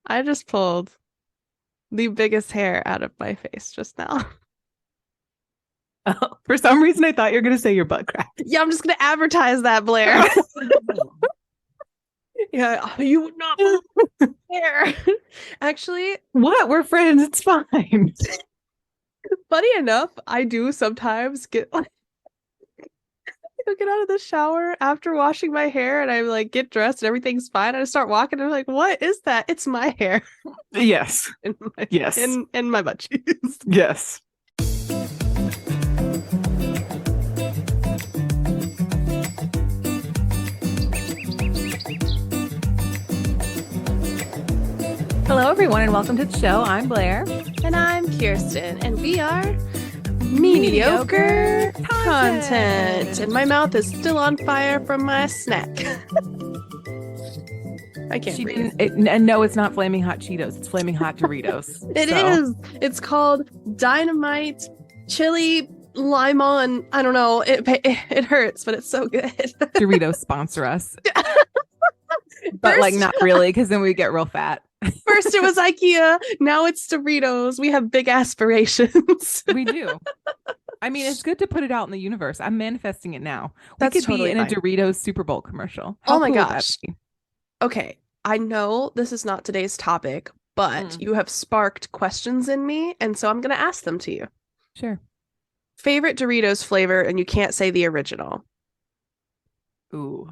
I just pulled the biggest hair out of my face just now. Oh, for some reason, I thought you were going to say your butt crack. Yeah, I'm just gonna advertise that, Blair. Yeah, you would not pull hair. Actually, What? We're friends. It's fine. funny enough, I do sometimes get like I get out of the shower after washing my hair and I like get dressed and everything's fine. I start walking and I'm like, what is that? It's my hair Yes. in my Yes. in my butt cheeks. Yes. Hello, everyone, and welcome to the show. I'm Blair. And I'm Kirsten, and we are mediocre content. And my mouth is still on fire from my snack. I can't breathe. And no, it's not Flaming Hot Cheetos. It's Flaming Hot Doritos. It is. It's called Dynamite Chili Limon. I don't know. It hurts, but it's so good. Doritos sponsor us. But like not really, because then we get real fat. First it was IKEA, now it's Doritos. We have big aspirations. We do. I mean, it's good to put it out in the universe. I'm manifesting it now. That's we could totally be in fine. a Doritos Super Bowl commercial. Oh my cool would that gosh. be? Okay, I know this is not today's topic, but you have sparked questions in me, and so I'm going to ask them to you. Sure. Favorite Doritos flavor, and you can't say the original. Ooh.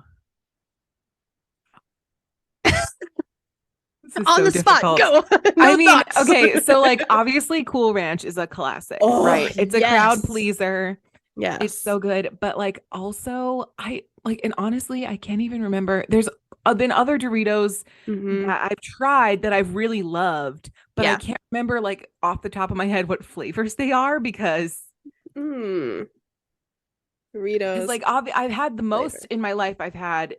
On the spot, go. No I mean, thoughts. okay, so like obviously Cool Ranch is a classic, right? It's a crowd pleaser. Yes. It's so good, but like also and honestly, I can't even remember. There's been other Doritos that I've tried that I've really loved, but I can't remember like off the top of my head what flavors they are because Doritos. Like I've had the most in my life. I've had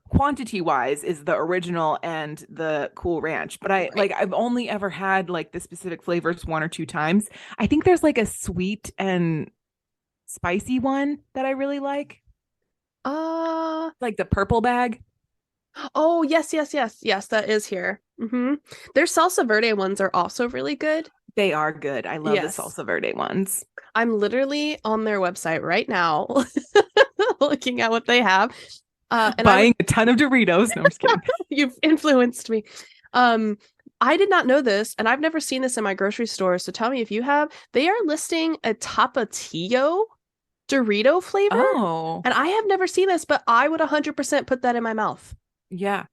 quantity wise is the original and the Cool Ranch, but I've only ever had like the specific flavors one or two times. I think there's like a sweet and spicy one that I really like the purple bag. Oh, yes, that is here. Their salsa verde ones are also really good. They are good. I love the salsa verde ones. I'm literally on their website right now looking at what they have. And buying a ton of Doritos. No, I'm just kidding. You've influenced me. I did not know this, and I've never seen this in my grocery store. So tell me if you have. They are listing a Tapatio Dorito flavor. Oh. And I have never seen this, but I would 100% put that in my mouth. Yeah.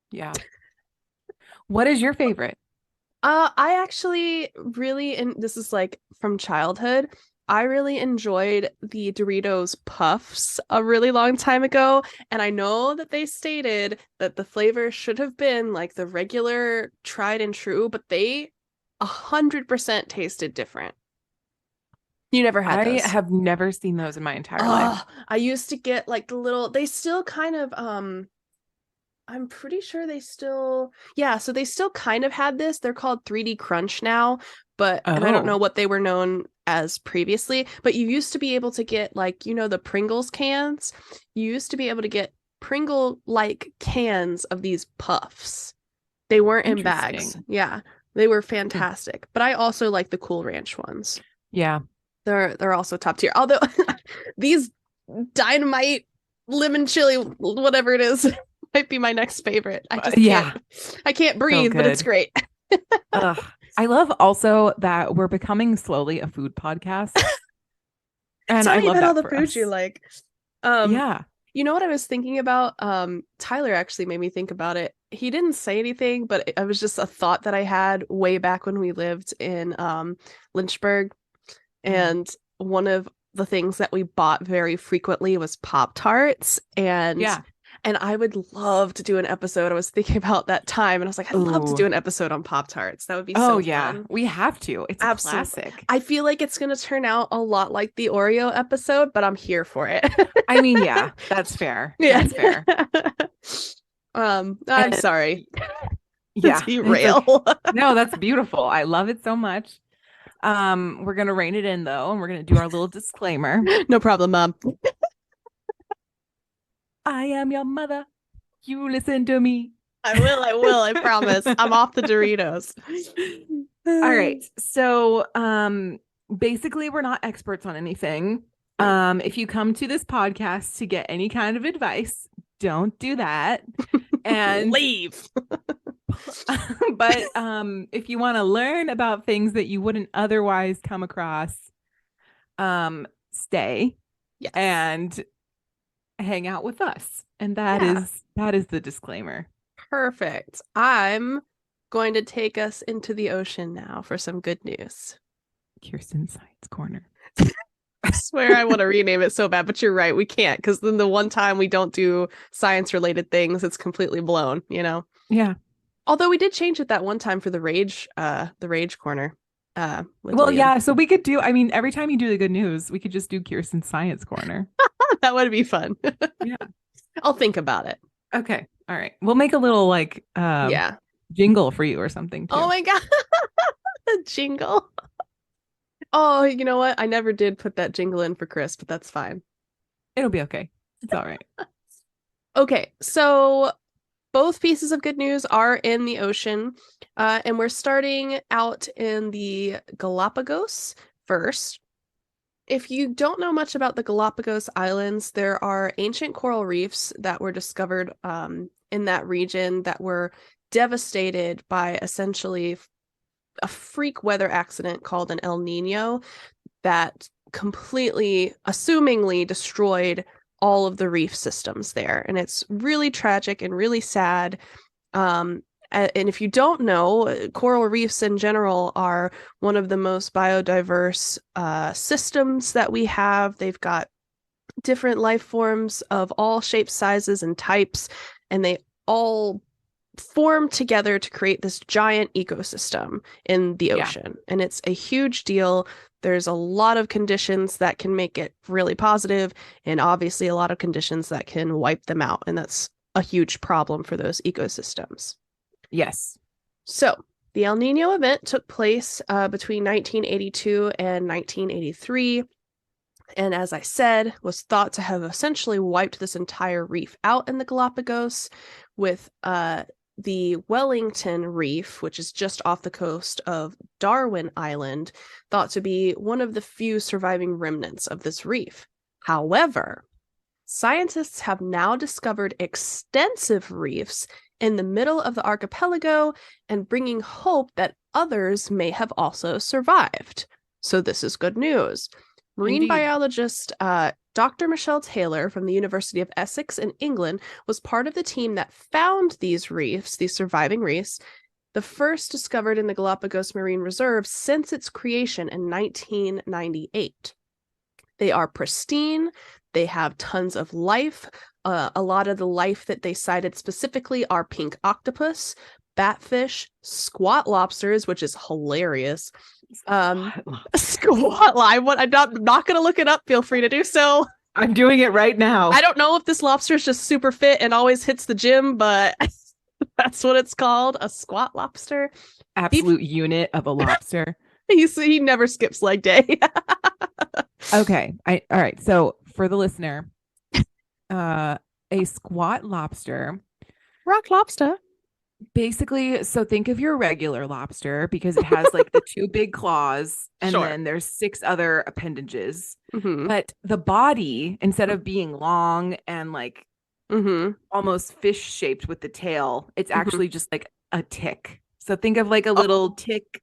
Yeah. What is your favorite? I actually really, and this is like from childhood, I really enjoyed the Doritos Puffs a really long time ago, and I know that they stated that the flavor should have been like the regular tried and true, but they 100% tasted different. You never had those? I have never seen those in my entire life. I used to get like the little, they still kind of, I'm pretty sure they still, so they still kind of had this. They're called 3D Crunch now, but and I don't know what they were known as previously, but you used to be able to get like, the Pringles cans. You used to be able to get Pringle-like cans of these puffs. They weren't in bags. Yeah, they were fantastic. But I also like the Cool Ranch ones. Yeah. They're also top tier. Although these Dynamite lemon chili, whatever it is, might be my next favorite. I can't breathe, but it's great. I love also that we're becoming slowly a food podcast. And I love that all the food you like. Yeah. You know what I was thinking about? Tyler actually made me think about it. He didn't say anything, but it was just a thought that I had way back when we lived in Lynchburg. And one of the things that we bought very frequently was Pop-Tarts. And I would love to do an episode. I was thinking about that time and I was like, I'd love to do an episode on Pop-Tarts. That would be so fun. We have to. It's absolutely a classic. I feel like it's going to turn out a lot like the Oreo episode, but I'm here for it. I mean, yeah, that's fair. Yeah. That's fair. I'm sorry. Yeah. Derail. No, that's beautiful. I love it so much. We're going to rein it in though, and we're going to do our little disclaimer. No problem, Mom. I am your mother. You listen to me. I will, I promise. I'm off the Doritos. All right. So basically we're not experts on anything. If you come to this podcast to get any kind of advice, don't do that. And leave. But if you want to learn about things that you wouldn't otherwise come across, stay and hang out with us. And that is the disclaimer. Perfect. I'm going to take us into the ocean now for some good news. Kirsten Science Corner. I swear I want to rename it so bad, but you're right. We can't, because then the one time we don't do science related things, it's completely blown, you know? Yeah. Although we did change it that one time for the rage corner. Well, Liam. Yeah. So we could do, I mean, every time you do the good news, we could just do Kirsten Science Corner. That would be fun. Yeah. I'll think about it. Okay. All right. We'll make a little like jingle for you or something too. Oh my God. A jingle. Oh, you know what? I never did put that jingle in for Chris, but that's fine. It'll be okay. It's all right. Okay. So both pieces of good news are in the ocean. And we're starting out in the Galapagos first. If you don't know much about the Galapagos Islands, there are ancient coral reefs that were discovered in that region that were devastated by essentially a freak weather accident called an El Nino that completely, assumingly, destroyed all of the reef systems there. And it's really tragic and really sad. And if you don't know, coral reefs in general are one of the most biodiverse systems that we have. They've got different life forms of all shapes, sizes, and types, and they all form together to create this giant ecosystem in the ocean. And it's a huge deal. There's a lot of conditions that can make it really positive, and obviously a lot of conditions that can wipe them out. And that's a huge problem for those ecosystems. Yes. So the El Nino event took place between 1982 and 1983. And as I said, was thought to have essentially wiped this entire reef out in the Galapagos, with the Wellington Reef, which is just off the coast of Darwin Island, thought to be one of the few surviving remnants of this reef. However, scientists have now discovered extensive reefs in the middle of the archipelago and bringing hope that others may have also survived. So this is good news. Marine biologist Dr. Michelle Taylor from the University of Essex in England was part of the team that found these reefs, these surviving reefs, the first discovered in the Galapagos Marine Reserve since its creation in 1998. They are pristine. They have tons of life. A lot of the life that they cited specifically are pink octopus, batfish, squat lobsters, which is hilarious. Squat line. What? I'm not going to look it up. Feel free to do so. I'm doing it right now. I don't know if this lobster is just super fit and always hits the gym, but that's what it's called, a squat lobster. Absolute unit of a lobster. He never skips leg day. Okay. All right. So for the listener, a squat lobster. Rock lobster. Basically, so think of your regular lobster, because it has like the two big claws and then there's 6 other appendages. Mm-hmm. But the body, instead of being long and like almost fish shaped with the tail, it's actually just like a tick. So think of like a little tick,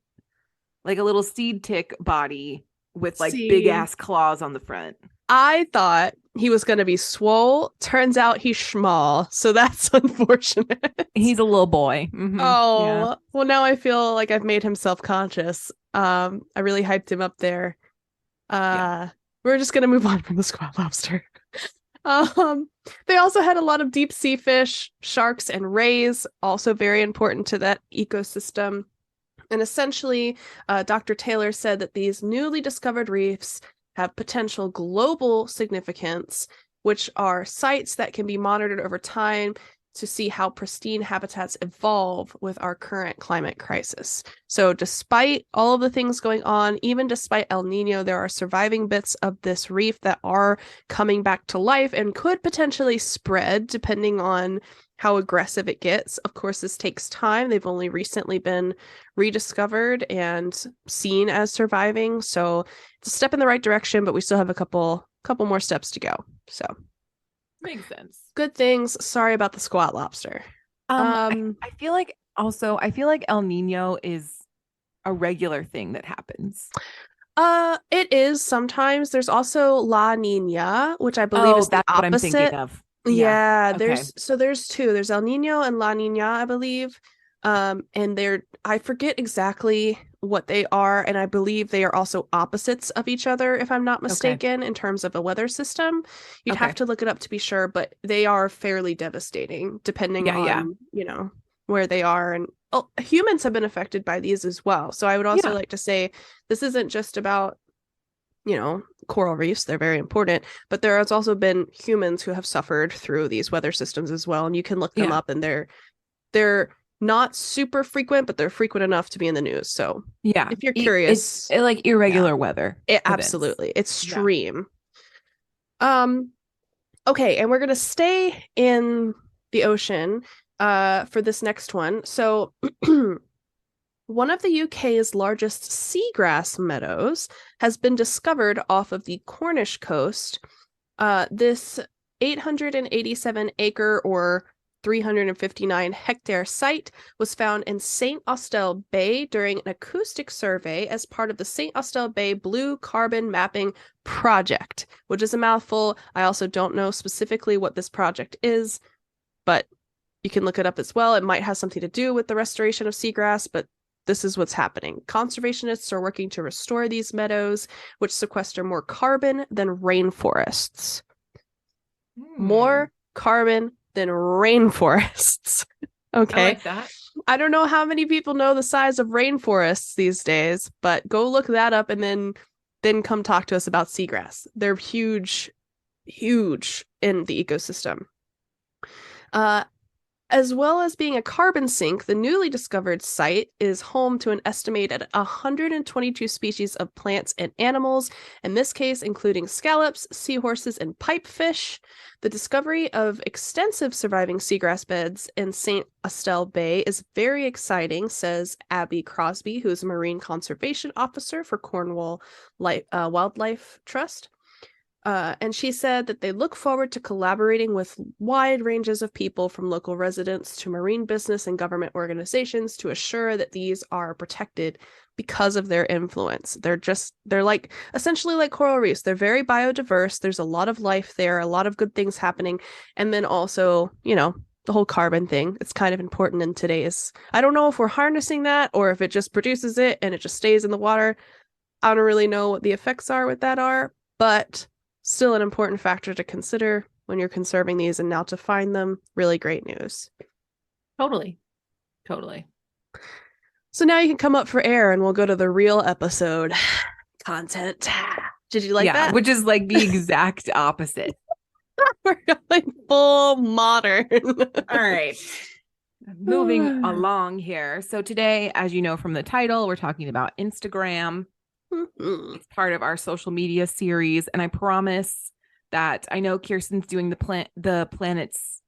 like a little seed tick body with like big ass claws on the front. I thought he was going to be swole. Turns out he's small. So that's unfortunate. He's a little boy. Mm-hmm. Oh, yeah. Well, now I feel like I've made him self-conscious. I really hyped him up there. We're just going to move on from the squat lobster. They also had a lot of deep sea fish, sharks, and rays, also very important to that ecosystem. And essentially, Dr. Taylor said that these newly discovered reefs have potential global significance, which are sites that can be monitored over time to see how pristine habitats evolve with our current climate crisis. So despite all of the things going on, even despite El Nino, there are surviving bits of this reef that are coming back to life and could potentially spread depending on how aggressive it gets. Of course, this takes time. They've only recently been rediscovered and seen as surviving. So it's a step in the right direction, but we still have a couple more steps to go. So makes sense. Good things. Sorry about the squat lobster. I feel like El Nino is a regular thing that happens. It is sometimes. There's also La Nina, which I believe is the opposite. What I'm thinking of. Yeah, okay. There's two. There's El Nino and La Nina, I believe. And I forget exactly what they are, and I believe they are also opposites of each other, if I'm not mistaken, in terms of a weather system. You'd have to look it up to be sure, but they are fairly devastating depending on, where they are. And humans have been affected by these as well. So I would also like to say this isn't just about, coral reefs. They're very important, but there has also been humans who have suffered through these weather systems as well. And you can look them up, and they're not super frequent, but they're frequent enough to be in the news. So if you're curious, it's like irregular weather. Absolutely. It's extreme. Okay. And we're going to stay in the ocean, for this next one. So one of the UK's largest seagrass meadows has been discovered off of the Cornish coast. This 887 acre or 359 hectare site was found in St. Austell Bay during an acoustic survey as part of the St. Austell Bay Blue Carbon Mapping Project, which is a mouthful. I also don't know specifically what this project is, but you can look it up as well. It might have something to do with the restoration of seagrass, but this is what's happening. Conservationists are working to restore these meadows, which sequester more carbon than rainforests. More carbon than rainforests. Okay. I like that. I don't know how many people know the size of rainforests these days, but go look that up and then come talk to us about seagrass. They're huge in the ecosystem. As well as being a carbon sink, the newly discovered site is home to an estimated 122 species of plants and animals, in this case including scallops, seahorses, and pipefish. The discovery of extensive surviving seagrass beds in St. Austell Bay is very exciting, says Abby Crosby, who is a marine conservation officer for Cornwall Wildlife Trust. And she said that they look forward to collaborating with wide ranges of people, from local residents to marine business and government organizations, to assure that these are protected because of their influence. They're like essentially like coral reefs. They're very biodiverse. There's a lot of life there, a lot of good things happening. And then also, the whole carbon thing. It's kind of important in today's. I don't know if we're harnessing that or if it just produces it and it just stays in the water. I don't really know what the effects are with that are, but still an important factor to consider when you're conserving these, and now to find them, really great news. Totally. So now you can come up for air and we'll go to the real episode content. Did you like that? Which is like the exact opposite. We're going full modern. All right. Moving along here. So today, as you know from the title, we're talking about Instagram. It's part of our social media series, and I promise that I know Kirsten's doing the planets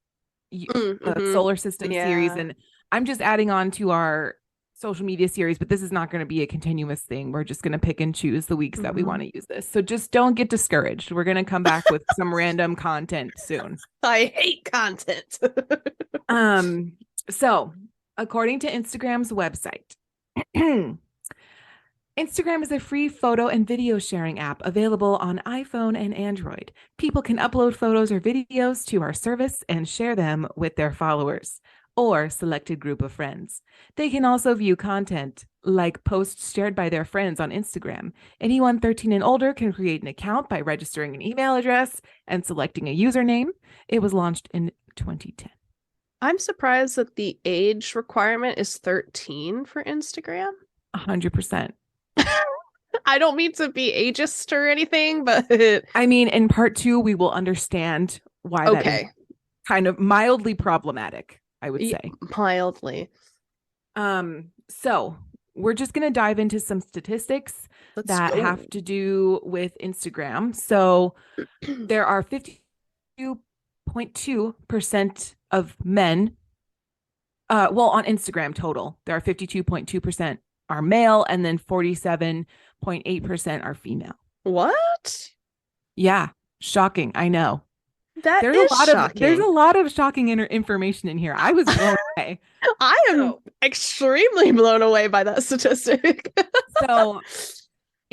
solar system series, and I'm just adding on to our social media series, but this is not going to be a continuous thing. We're just going to pick and choose the weeks that we want to use this. So just don't get discouraged. We're going to come back with some random content soon. I hate content. So according to Instagram's website, Instagram is a free photo and video sharing app available on iPhone and Android. People can upload photos or videos to our service and share them with their followers or selected group of friends. They can also view content like posts shared by their friends on Instagram. Anyone 13 and older can create an account by registering an email address and selecting a username. It was launched in 2010. I'm surprised that the age requirement is 13 for Instagram. 100%. I don't mean to be ageist or anything, but I mean, in part 2, we will understand why that is kind of mildly problematic, I would say. Mildly. So we're just going to dive into some statistics that have to do with Instagram. So there are 52.2% of men, on Instagram total, there are 52.2% are male, and then 47.8% are female. What? Yeah. Shocking. I know. There's a lot of shocking information in here. I was blown away. I am extremely blown away by that statistic. So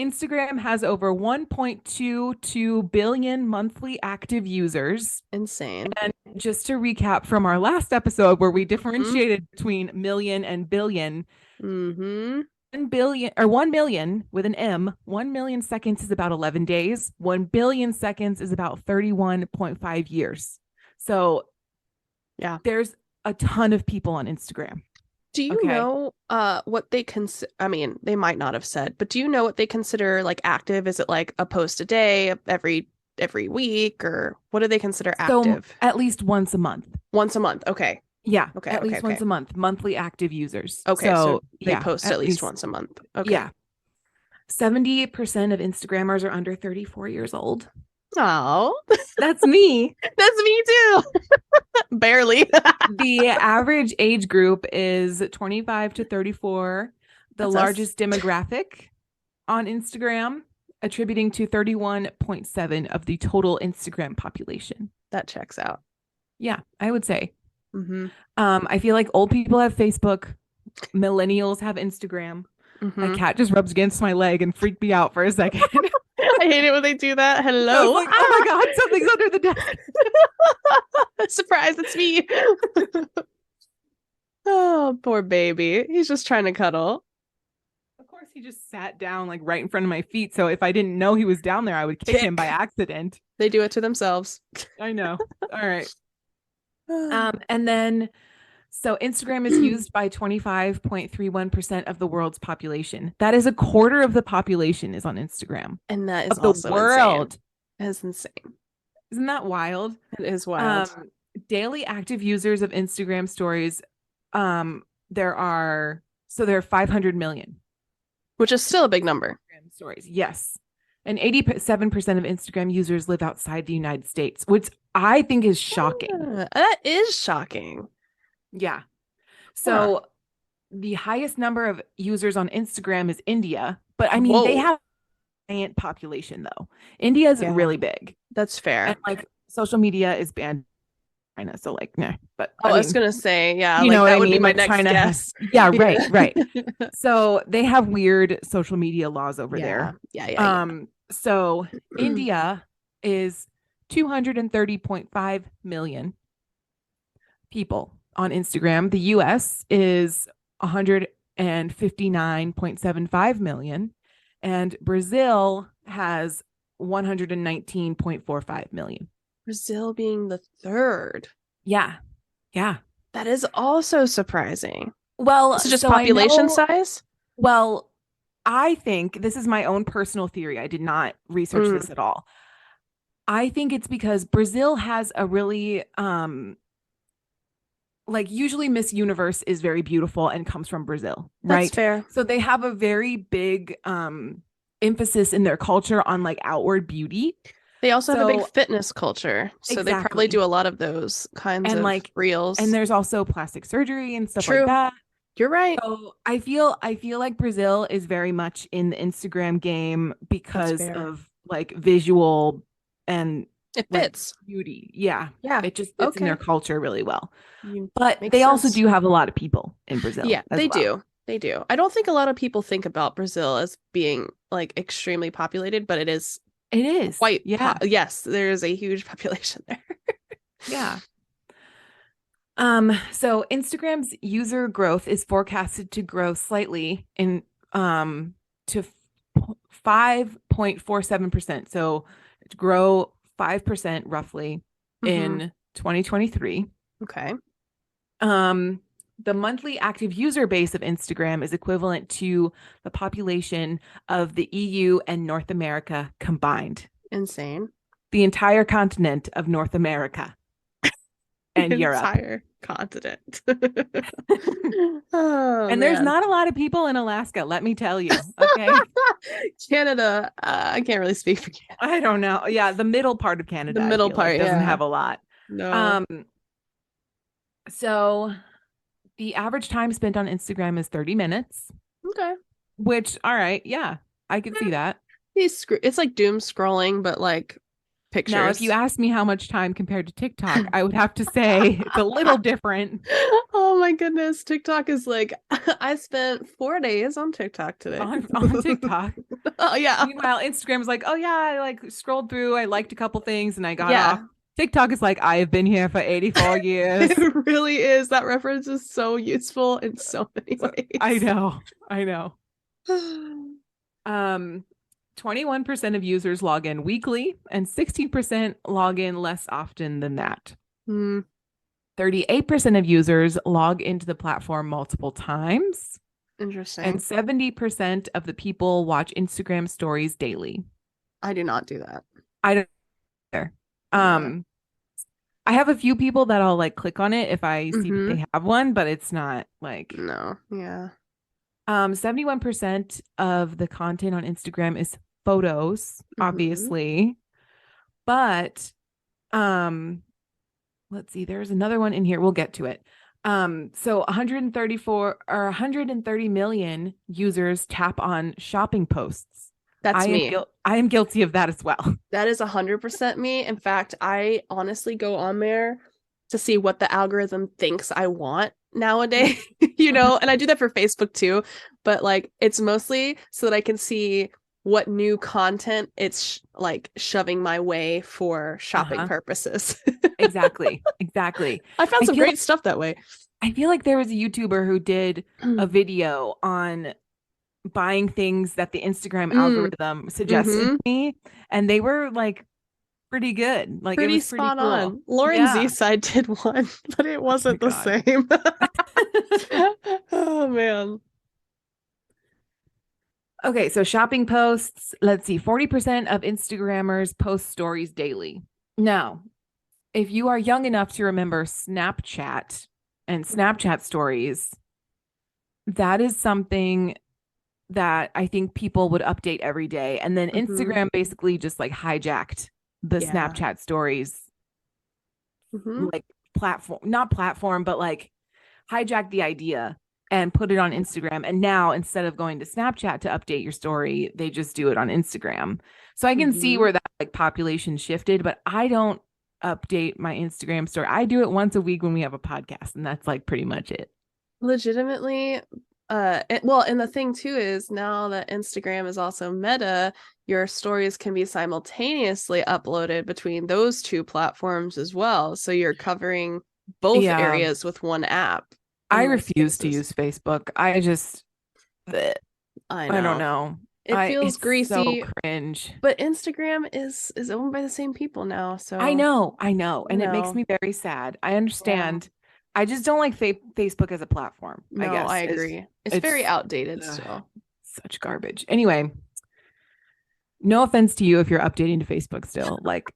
Instagram has over 1.22 billion monthly active users. Insane. And just to recap from our last episode where we differentiated between million and billion, 1 billion or 1 million with an M, 1 million seconds is about 11 days. 1 billion seconds is about 31.5 years. So yeah, there's a ton of people on Instagram. Do you know what they consider? I mean, they might not have said, but do you know what they consider like active? Is it like a post a day every week, or what do they consider active? So at least once a month. Once a month. Okay. Yeah. Okay. At least once a month. Monthly active users. Okay. So they post at least once a month. Okay. Yeah. 78% of Instagrammers are under 34 years old. Oh, that's me. That's me too. Barely. The average age group is 25 to 34. The largest demographic on Instagram, attributing to 31.7 of the total Instagram population. That checks out. Yeah, I would say. I feel like old people have Facebook. Millennials have Instagram. My cat just rubs against my leg and freaked me out for a second. I hate it when they do that. Hello. Like, oh my God, something's under the desk. Surprise, it's me. Oh, poor baby. He's just trying to cuddle. Of course, he just sat down like right in front of my feet. So if I didn't know he was down there, I would kick him by accident. They do it to themselves. I know. All right. And then, so Instagram is used by 25.31% of the world's population. That is a quarter of the population is on Instagram. And that is of the world. Insane. That is insane. Isn't that wild? It is wild. Daily active users of Instagram stories, there are 500 million. Which is still a big number. Stories, yes. And 87% of Instagram users live outside the United States, which I think is shocking. That is shocking. Yeah. So the highest number of users on Instagram is India. But I mean, they have a giant population, though. India is really big. That's fair. And like social media is banned in China. So like, nah. But I was going to say, yeah, you know that what would I mean? be my like next China guess. Yeah, right. So they have weird social media laws over there. Yeah. So India is 230.5 million people on Instagram. The US is 159.75 million, and Brazil has 119.45 million. Brazil being the third. Yeah. That is also surprising. Well, so just population size? Well, I think this is my own personal theory. I did not research this at all. I think it's because Brazil has a really like usually Miss Universe is very beautiful and comes from Brazil, right? That's fair. So they have a very big emphasis in their culture on like outward beauty. They also have a big fitness culture. So they probably do a lot of those kinds of like reels. And there's also plastic surgery and stuff like that. You're right. So I feel like Brazil is very much in the Instagram game because of like visual and it fits beauty. Yeah. It just fits in their culture really well. But Makes they sense. also do have a lot of people in Brazil. Yeah, they do. They do. I don't think a lot of people think about Brazil as being like extremely populated, but it is. It is quite. Yes, there is a huge population there. Yeah. So Instagram's user growth is forecasted to grow slightly to 5.47%. So to grow 5% roughly in 2023. Okay. The monthly active user base of Instagram is equivalent to the population of the EU and North America combined. Insane. The entire continent of North America. and Europe. Entire continent. And there's not a lot of people in Alaska, let me tell you. Okay. Canada, I can't really speak for Canada. I don't know. Yeah, the middle part of Canada, the middle part doesn't have a lot. No. So the average time spent on Instagram is 30 minutes. Okay. Which, all right, yeah, I can see that. It's like doom scrolling, but like pictures. Now, if you ask me how much time compared to TikTok, I would have to say it's a little different. Oh my goodness. TikTok is like, I spent 4 days on TikTok today. On TikTok. Oh yeah. Meanwhile, Instagram is like, oh yeah, I like scrolled through, I liked a couple things and I got off. TikTok is like, I have been here for 84 years. It really is. That reference is so useful in so many ways. I know. 21% of users log in weekly and 60% log in less often than that. 38% of users log into the platform multiple times. Interesting. And 70% of the people watch Instagram stories daily. I do not do that. I don't either. I have a few people that I'll like click on it if I see that they have one, but it's not like no. Yeah. 71% of the content on Instagram is photos, obviously. But let's see, there's another one in here. We'll get to it. So 130 million users tap on shopping posts. That's me. I am guilty of that as well. That is 100% me. In fact, I honestly go on there to see what the algorithm thinks I want nowadays, and I do that for Facebook too, but like it's mostly so that I can see what new content it's like shoving my way for shopping purposes. Exactly. I found some great stuff that way. I feel like there was a YouTuber who did a video on buying things that the Instagram algorithm suggested to me, and they were like pretty good, like pretty it was spot pretty cool. On. Lauren Zside did one, but it wasn't the same. Oh man. Okay, so shopping posts. Let's see, 40% of Instagrammers post stories daily. Now, if you are young enough to remember Snapchat and Snapchat stories, that is something that I think people would update every day. And then Instagram basically just like hijacked the Snapchat stories, like not platform, but like hijacked the idea and put it on Instagram. And now instead of going to Snapchat to update your story, they just do it on Instagram. So I can see where that like population shifted, but I don't update my Instagram story. I do it once a week when we have a podcast, and that's like pretty much it. Legitimately. And the thing too is now that Instagram is also Meta, your stories can be simultaneously uploaded between those two platforms as well. So you're covering both areas with one app. I refuse to use Facebook. I don't know. It feels greasy. So cringe. But Instagram is owned by the same people now. So I know. And it makes me very sad. I understand. Yeah. I just don't like Facebook as a platform. No, I guess. I agree. It's very outdated still. Such garbage. Anyway, no offense to you if you're updating to Facebook still. Like,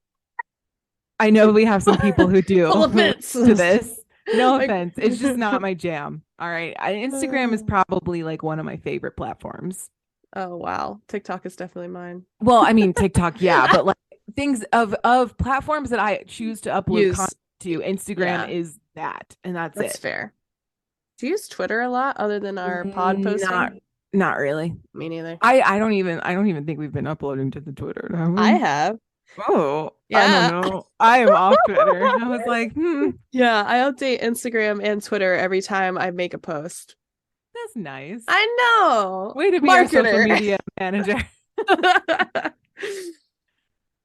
I know we have some people who do to this. No offense. It's just not my jam. All right. Instagram is probably like one of my favorite platforms. Oh, wow. TikTok is definitely mine. Well, I mean, TikTok, yeah. But like things of platforms that I choose to upload content to, Instagram is that. And that's it. That's fair. Do you use Twitter a lot other than our pod posting? Not really. Me neither. I don't even think we've been uploading to the Twitter. I have. Oh, yeah. I don't know. I am off Twitter. I was like, Yeah, I update Instagram and Twitter every time I make a post. That's nice. I know. Way to be our social media manager.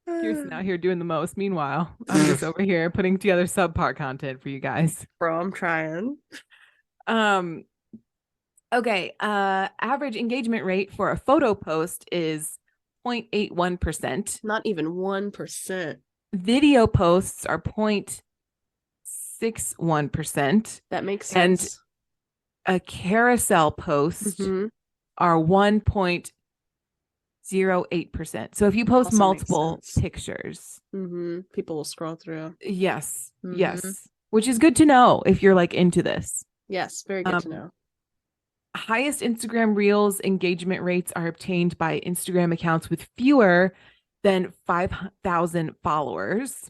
Kirsten out here doing the most. Meanwhile, I'm just over here putting together subpar content for you guys. Bro, I'm trying. Okay. Average engagement rate for a photo post is 0.81%. Not even 1%. Video posts are 0.61%. That makes sense. And a carousel post are 1.08%. So if you post multiple pictures, people will scroll through. Yes. which is good to know if you're like into this. Yes, very good to know. Highest Instagram Reels engagement rates are obtained by Instagram accounts with fewer than 5,000 followers,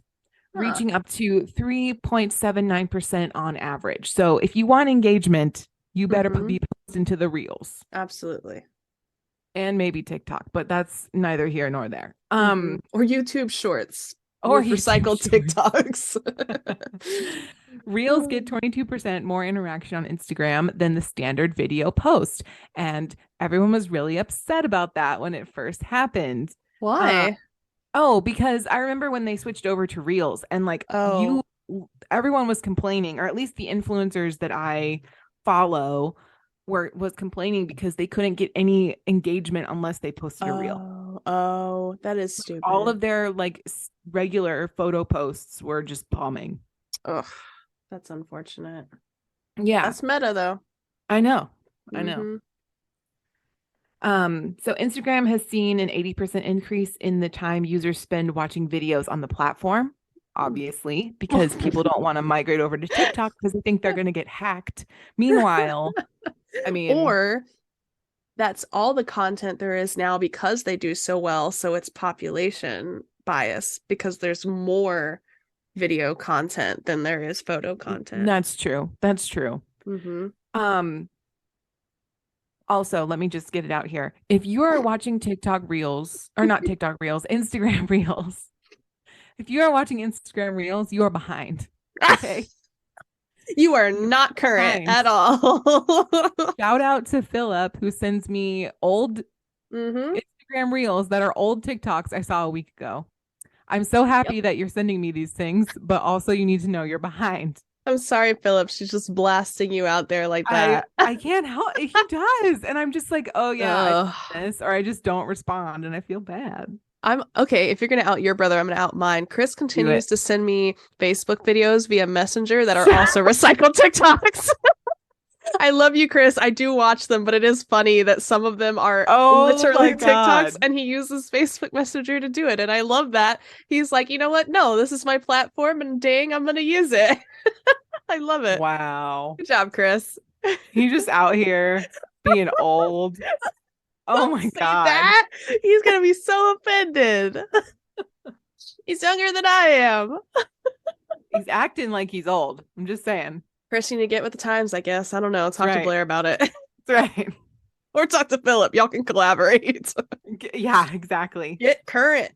reaching up to 3.79% on average. So if you want engagement, you better be posting to the Reels. Absolutely. And maybe TikTok, but that's neither here nor there. Or YouTube Shorts. Or recycled TikToks. Reels get 22% more interaction on Instagram than the standard video post. And everyone was really upset about that when it first happened. Why? Because I remember when they switched over to Reels and like everyone was complaining, or at least the influencers that I follow was complaining because they couldn't get any engagement unless they posted a reel. Oh, that is stupid. All of their like regular photo posts were just bombing. Ugh, that's unfortunate. Yeah. That's meta though. I know. So Instagram has seen an 80% increase in the time users spend watching videos on the platform, obviously, because people don't want to migrate over to TikTok because they think they're going to get hacked. Meanwhile, I mean, or that's all the content there is now because they do so well. So it's population bias because there's more video content than there is photo content. That's true. Also, let me just get it out here. If you are watching TikTok Reels, or not TikTok Reels, Instagram Reels, if you are watching Instagram Reels, you are behind. Okay. You are not current at all. Shout out to Philip, who sends me old Instagram Reels that are old TikToks I saw a week ago. I'm so happy that you're sending me these things, but also you need to know you're behind. I'm sorry, Philip. She's just blasting you out there like that. I can't help it. He does. And I'm just like, oh yeah, I do this, or I just don't respond and I feel bad. I'm okay. If you're going to out your brother, I'm going to out mine. Chris continues to send me Facebook videos via Messenger that are also recycled TikToks. I love you, Chris. I do watch them, but it is funny that some of them are literally TikToks and he uses Facebook Messenger to do it. And I love that. He's like, you know what? No, this is my platform and dang, I'm going to use it. I love it. Wow. Good job, Chris. He's just out here being old. Oh my God. That? He's going to be so offended. He's younger than I am. He's acting like he's old. I'm just saying. Chris, you need to get with the times, I guess. I don't know. Talk to Blair about it. That's right. Or talk to Philip. Y'all can collaborate. Yeah, exactly. Get current.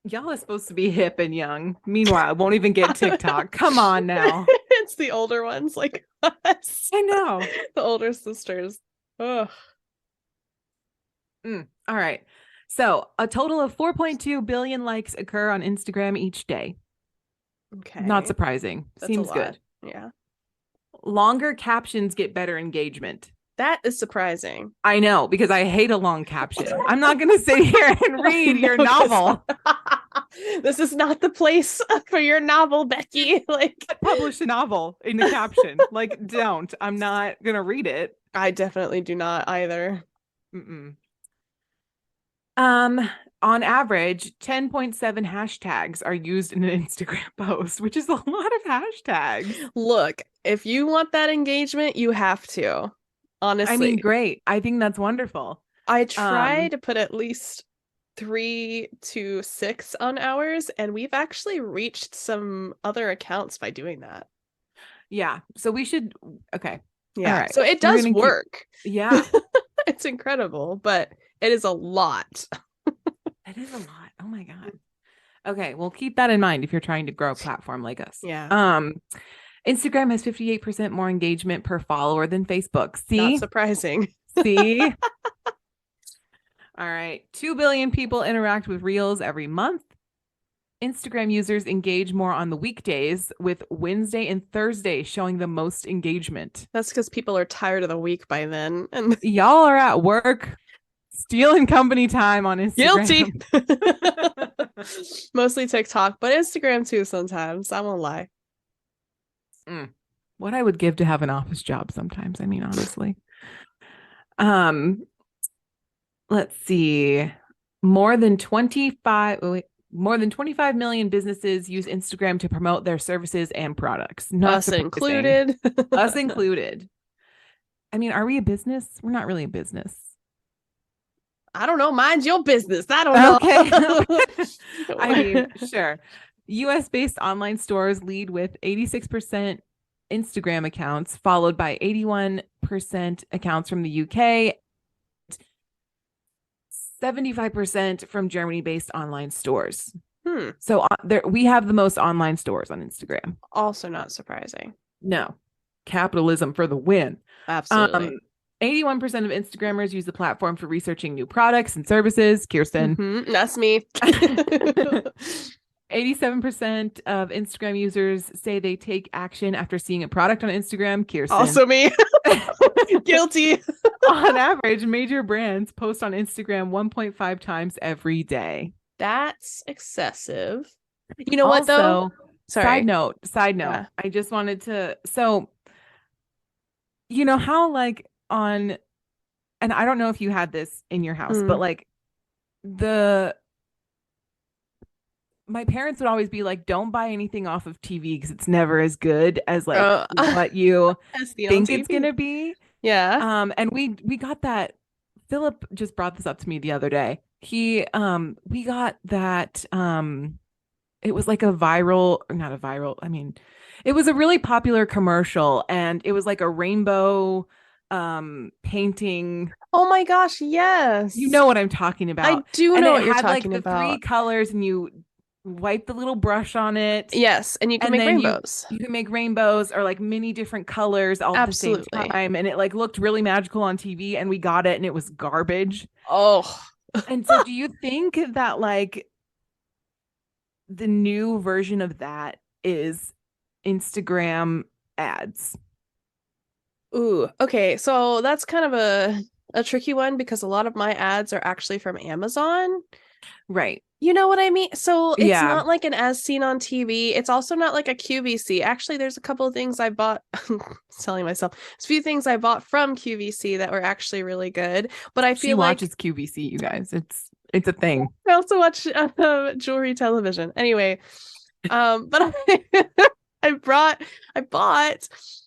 Y'all are supposed to be hip and young. Meanwhile, won't even get TikTok. Come on now. It's the older ones like us. I know. The older sisters. Ugh. All right. So a total of 4.2 billion likes occur on Instagram each day. Okay. Not surprising. Seems good. Yeah. Longer captions get better engagement. That is surprising. I know, because I hate a long caption. I'm not going to sit here and read your novel. This is not the place for your novel, Becky. Like, publish a novel in the caption. Like, don't. I'm not going to read it. I definitely do not either. On average, 10.7 hashtags are used in an Instagram post, which is a lot of hashtags. Look, if you want that engagement, you have to. Honestly. I mean, great. I think that's wonderful. I try to put at least 3 to 6 on ours, and we've actually reached some other accounts by doing that. Yeah. So we should. Okay. Yeah. Right. So it does work. Yeah. It's incredible, but it is a lot. It is a lot. Oh my God. Okay. Well, keep that in mind if you're trying to grow a platform like us. Yeah. Instagram has 58% more engagement per follower than Facebook. See? Not surprising. See? All right. 2 billion people interact with Reels every month. Instagram users engage more on the weekdays, with Wednesday and Thursday showing the most engagement. That's because people are tired of the week by then. And y'all are at work stealing company time on Instagram. Guilty. Mostly TikTok, but Instagram too sometimes. I won't lie. What I would give to have an office job sometimes. I mean, honestly. Let's see. More than 25. Oh, wait. more than 25 million businesses use Instagram to promote their services and products. Not us included. Us included. I mean, are we a business? We're not really a business. I don't know. Mind's your business. I don't know. Okay. I mean, sure. US-based online stores lead with 86% Instagram accounts, followed by 81% accounts from the UK, 75% from Germany-based online stores. So we have the most online stores on Instagram. Also not surprising. No. Capitalism for the win. Absolutely. 81% of Instagrammers use the platform for researching new products and services. Kirsten. That's me. 87% of Instagram users say they take action after seeing a product on Instagram. Kirsten. Also me. Guilty. On average, major brands post on Instagram 1.5 times every day. That's excessive. You know what though? Sorry. Side note. Yeah. I just wanted to, so you know how like on, and I don't know if you had this in your house, but like my parents would always be like, don't buy anything off of TV because it's never as good as like what you think it's gonna be. Yeah. And we got that. Philip just brought this up to me the other day. We got that it was like I mean, it was a really popular commercial, and it was like a rainbow painting. Oh my gosh, yes. You know what I'm talking about. I do know what you're talking about. The 3 colors, and you wipe the little brush on it. Yes, and you can make rainbows. You can make rainbows or like many different colors all at the same time, and it like looked really magical on TV, and we got it and it was garbage. Oh. And so do you think that like the new version of that is Instagram ads? Ooh, okay. So that's kind of a tricky one because a lot of my ads are actually from Amazon. Right. You know what I mean? So it's not like an as seen on TV. It's also not like a QVC. Actually, there's a couple of things I bought. Telling myself, there's a few things I bought from QVC that were actually really good. But I feel like she watches QVC, you guys. It's a thing. I also watch jewelry television. Anyway, but I bought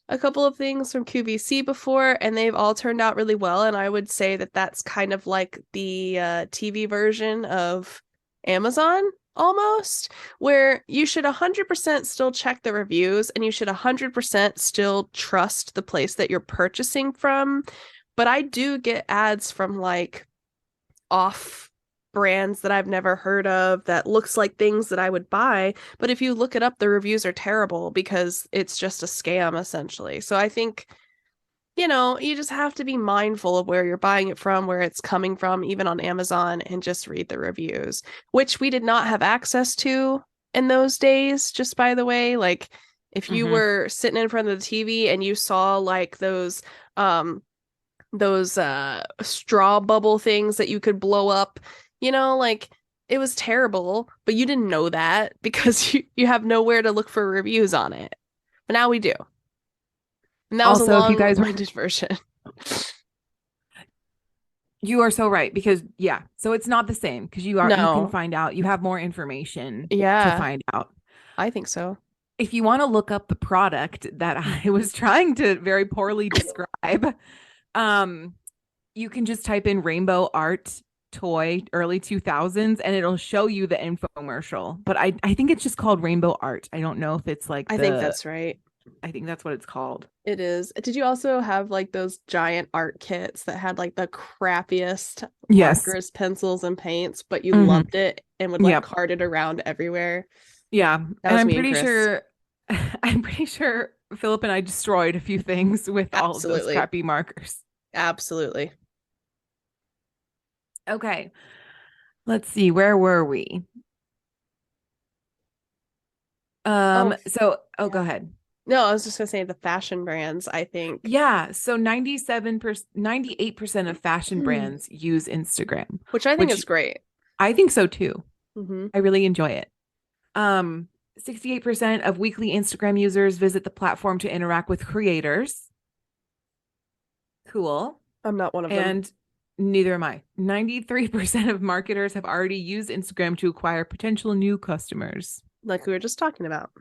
a couple of things from QVC before, and they've all turned out really well. And I would say that that's kind of like the TV version of Amazon almost, where you should 100% still check the reviews and you should 100% still trust the place that you're purchasing from. But I do get ads from like off brands that I've never heard of that looks like things that I would buy, but if you look it up, the reviews are terrible because it's just a scam essentially. So I think, you know, you just have to be mindful of where you're buying it from, where it's coming from, even on Amazon, and just read the reviews, which we did not have access to in those days, just by the way. Like if you were sitting in front of the TV and you saw like those straw bubble things that you could blow up, you know, like it was terrible, but you didn't know that because you have nowhere to look for reviews on it. But now we do. And that also, was a long-winded version. You are so right, because so it's not the same because you can find out, you have more information to find out. I think so. If you want to look up the product that I was trying to very poorly describe, you can just type in rainbow art toy early 2000s and it'll show you the infomercial. But I think it's just called rainbow art. I don't know if it's like I think that's right. I think that's what it's called. It is. Did you also have like those giant art kits that had like the crappiest markers, pencils, and paints, but you loved it and would like cart it around everywhere? Yeah. And I'm pretty sure Philip and I destroyed a few things with all of those crappy markers. Absolutely. Okay. Let's see. Where were we? Go ahead. No, I was just gonna say the fashion brands, I think. Yeah. So 98% of fashion brands use Instagram. Which I think is great. I think so too. I really enjoy it. 68% of weekly Instagram users visit the platform to interact with creators. Cool. I'm not one of them. And Neither am I. 93% of marketers have already used Instagram to acquire potential new customers. Like we were just talking about.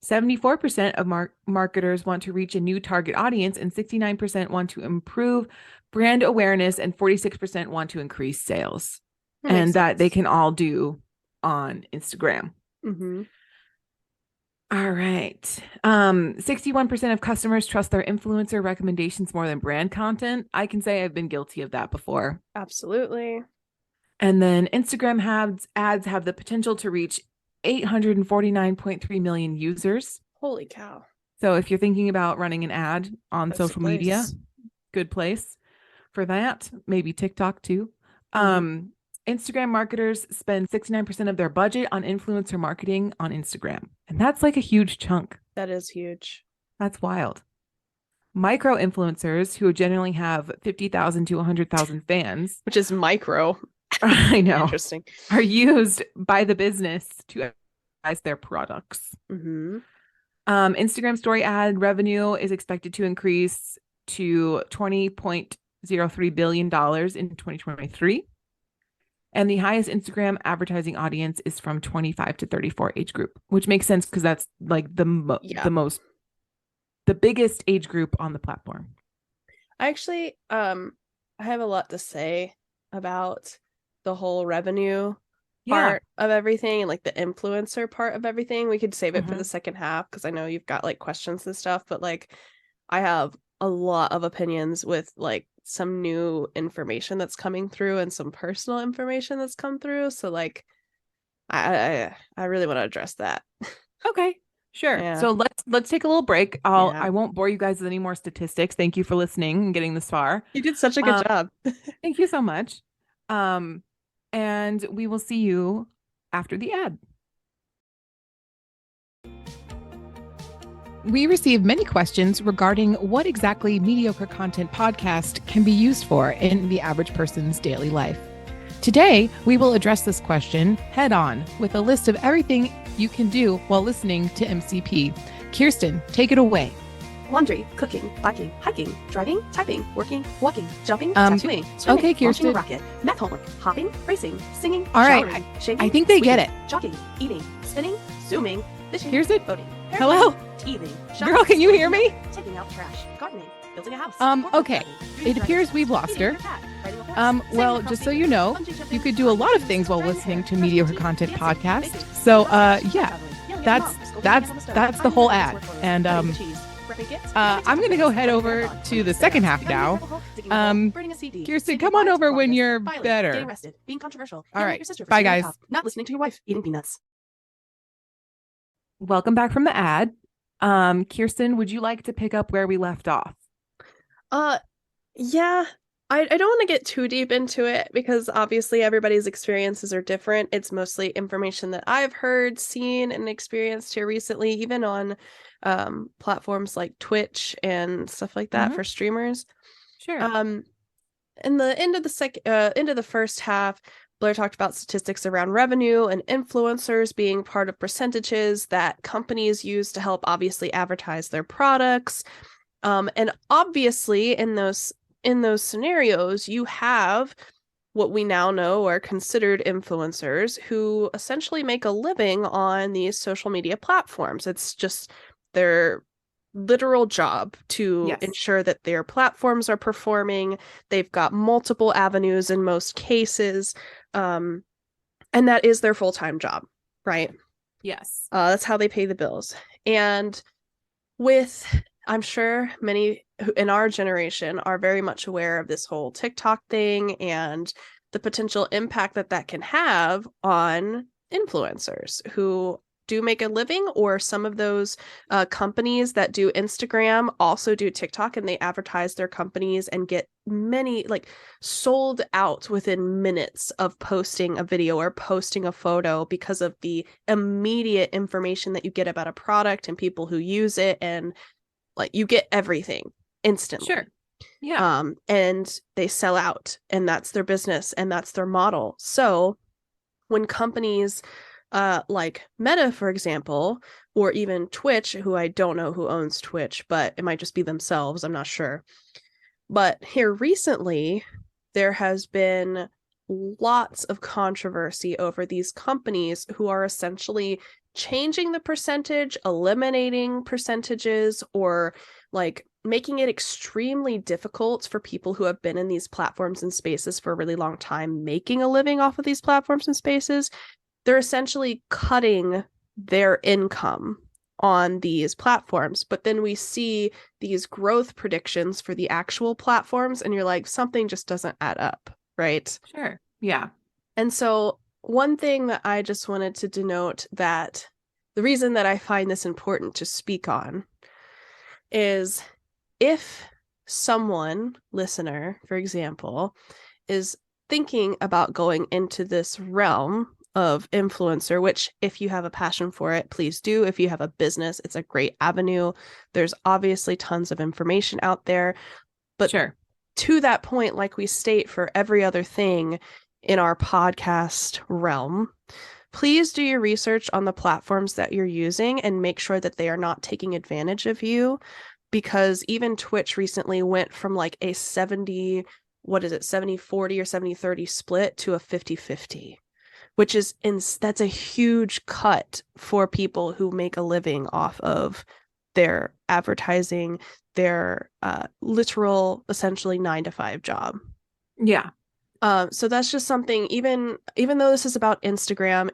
74% of marketers want to reach a new target audience, and 69% want to improve brand awareness, and 46% want to increase sales. And that they can all do on Instagram. Mm-hmm. All right. 61% of customers trust their influencer recommendations more than brand content. I can say I've been guilty of that before. Absolutely. And then Instagram ads have the potential to reach 849.3 million users. Holy cow. So if you're thinking about running an ad on social media, good place for that. Maybe TikTok too. Mm-hmm. Instagram marketers spend 69% of their budget on influencer marketing on Instagram. And that's like a huge chunk. That is huge. That's wild. Micro influencers, who generally have 50,000 to 100,000 fans, which is micro. I know. Interesting. Are used by the business to advertise their products. Mm-hmm. Instagram story ad revenue is expected to increase to $20.03 billion in 2023. And the highest Instagram advertising audience is from 25 to 34 age group, which makes sense because that's like the biggest age group on the platform. I actually, I have a lot to say about the whole revenue part of everything and like the influencer part of everything. We could save it for the second half because I know you've got like questions and stuff, but like I have a lot of opinions with like some new information that's coming through and some personal information that's come through. So like I really want to address that. Okay. Sure. Yeah. So let's take a little break. I won't bore you guys with any more statistics. Thank you for listening and getting this far. You did such a good job. Thank you so much. And we will see you after the ad. We receive many questions regarding what exactly Mediocre Content Podcast can be used for in the average person's daily life. Today, we will address this question head on with a list of everything you can do while listening to MCP. Kirsten, take it away. Laundry, cooking, biking, hiking, driving, typing, working, walking, jumping, tattooing, swimming, okay, Kirsten. launching a rocket, math homework, hopping, racing, singing, all right, showering, shaving, I think they sweeping, get it. Jogging, eating, spinning, zooming, fishing, Kirsten? boating, Hello? teething, Girl, can you hear me? Taking out trash, gardening, building a house. Okay. It appears we've lost her. Well, just so you know, you could do a lot of things while listening to Mediocre Content Podcast. So, yeah, that's the whole ad. And I'm gonna go head over to the second half now. Kirsten, come on over when you're better. Being controversial. All right. Bye, guys. Not listening to your wife. Eating peanuts. Welcome back from the ad. Kirsten, would you like to pick up where we left off? Yeah. I don't want to get too deep into it because obviously everybody's experiences are different. It's mostly information that I've heard, seen, and experienced here recently, even on platforms like Twitch and stuff like that for streamers. Sure. In the end of the first half, Blair talked about statistics around revenue and influencers being part of percentages that companies use to help obviously advertise their products. And obviously in those scenarios, you have what we now know are considered influencers who essentially make a living on these social media platforms. It's just their literal job to ensure that their platforms are performing. They've got multiple avenues in most cases. And that is their full-time job, right? Yes. That's how they pay the bills. And I'm sure many in our generation are very much aware of this whole TikTok thing and the potential impact that can have on influencers who do make a living, or some of those companies that do Instagram also do TikTok, and they advertise their companies and get many sold out within minutes of posting a video or posting a photo because of the immediate information that you get about a product and people who use it, and you get everything instantly. Sure. Yeah. And they sell out, and that's their business and that's their model. So when companies like Meta, for example, or even Twitch, who I don't know who owns Twitch, but it might just be themselves, I'm not sure. But here recently, there has been lots of controversy over these companies who are essentially changing the percentage, eliminating percentages, or like making it extremely difficult for people who have been in these platforms and spaces for a really long time, making a living off of these platforms and spaces. They're essentially cutting their income on these platforms. But then we see these growth predictions for the actual platforms, and you're like, something just doesn't add up, right? Sure. Yeah. And so one thing that I just wanted to denote, that the reason that I find this important to speak on is if someone, listener, for example, is thinking about going into this realm of influencer, which if you have a passion for it, please do. If you have a business, it's a great avenue. There's obviously tons of information out there. But sure, to that point, like we state for every other thing in our podcast realm, please do your research on the platforms that you're using and make sure that they are not taking advantage of you. Because even Twitch recently went from like a 70-40 or 70-30 split to a 50-50, which is that's a huge cut for people who make a living off of their advertising, their literal, essentially 9-to-5 job. Yeah. So that's just something, even though this is about Instagram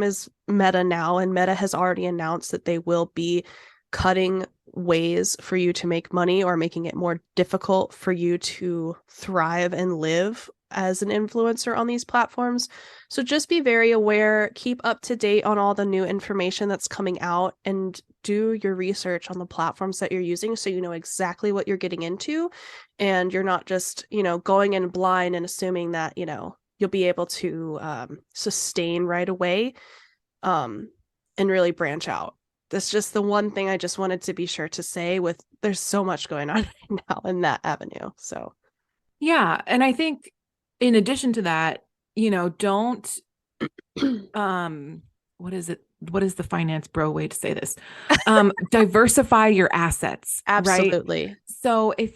is Meta now, and Meta has already announced that they will be cutting ways for you to make money or making it more difficult for you to thrive and live as an influencer on these platforms. So just be very aware, keep up to date on all the new information that's coming out, and do your research on the platforms that you're using so you know exactly what you're getting into, and you're not just, going in blind and assuming that, you'll be able to sustain right away, and really branch out. That's just the one thing I just wanted to be sure to say, with there's so much going on right now in that avenue. So yeah. And I think in addition to that, don't what is it? What is the finance bro way to say this? Diversify your assets. Absolutely. Right? So if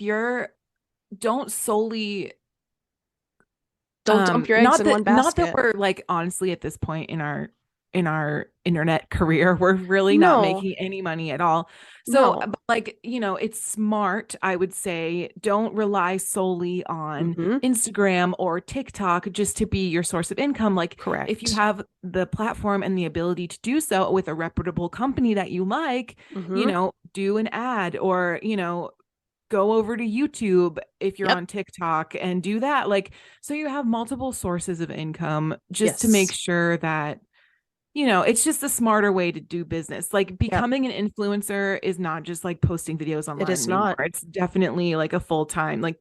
don't solely dump your eggs in one basket. Not that we're like, honestly, at this point in our internet career, we're really not making any money at all. So like, it's smart, I would say, don't rely solely on Instagram or TikTok just to be your source of income. Like, correct. If you have the platform and the ability to do so with a reputable company that you like, do an ad, or, go over to YouTube if you're on TikTok and do that. Like, so you have multiple sources of income just to make sure that, it's just a smarter way to do business. Like, becoming an influencer is not just like posting videos online. It is not. It's definitely like a full-time like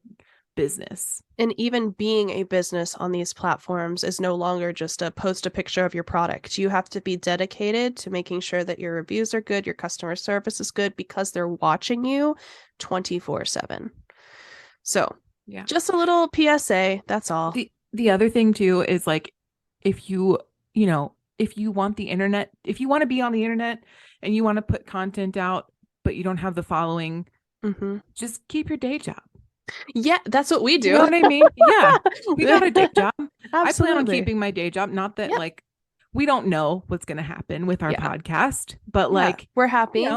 business. And even being a business on these platforms is no longer just post a picture of your product. You have to be dedicated to making sure that your reviews are good, your customer service is good, because they're watching you 24/7. So yeah, just a little PSA. That's all. The other thing too is, like, if you want the internet, if you want to be on the internet and you want to put content out, but you don't have the following, just keep your day job. Yeah, that's what we do. You know what I mean? Yeah. We got a day job. Absolutely. I plan on keeping my day job. Not that like we don't know what's going to happen with our podcast, but like we're happy.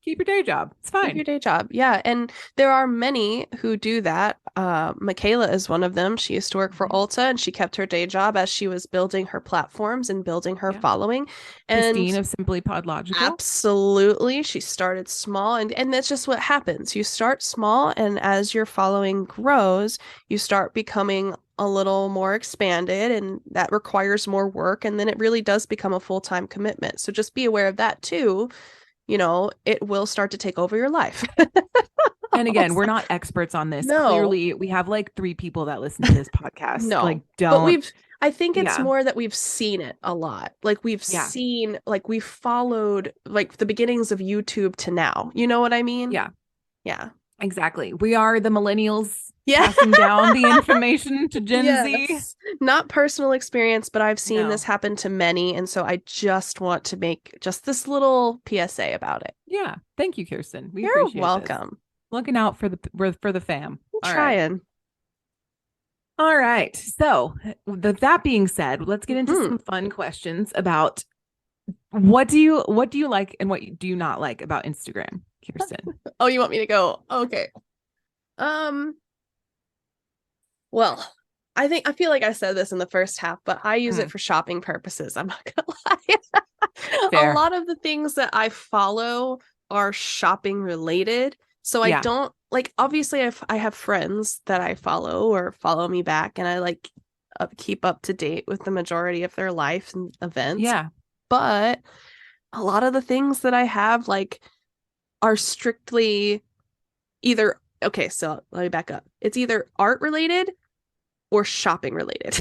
Keep your day job. It's fine. Keep your day job. Yeah. And there are many who do that. Michaela is one of them. She used to work for Ulta, and she kept her day job as she was building her platforms and building her following. And Christine of Simply Podlogical. Absolutely. She started small, and that's just what happens. You start small, and as your following grows, you start becoming a little more expanded, and that requires more work. And then it really does become a full-time commitment. So just be aware of that too. It will start to take over your life. And again, we're not experts on this. No. Clearly, we have like 3 people that listen to this podcast. No, like, don't. But I think it's more that we've seen it a lot. Like, we've seen, like, we've followed like the beginnings of YouTube to now. You know what I mean? Yeah. Yeah. Exactly. We are the millennials. Passing down the information to Gen Z. Not personal experience, but I've seen this happen to many. And so I just want to make just this little PSA about it. Yeah. Thank you, Kirsten. You're welcome. Looking out for the fam. All trying. Right. All right. So that being said, let's get into some fun questions about what do you like and what do you not like about Instagram, Kirsten? Oh, you want me to go? Okay. Well, I feel like I said this in the first half, but I use it for shopping purposes. I'm not gonna lie. A lot of the things that I follow are shopping related. So I don't like, obviously I have friends that I follow or follow me back, and I like keep up to date with the majority of their life and events. Yeah. But a lot of the things that I have like are strictly either, okay, so let me back up. It's either art related or shopping related.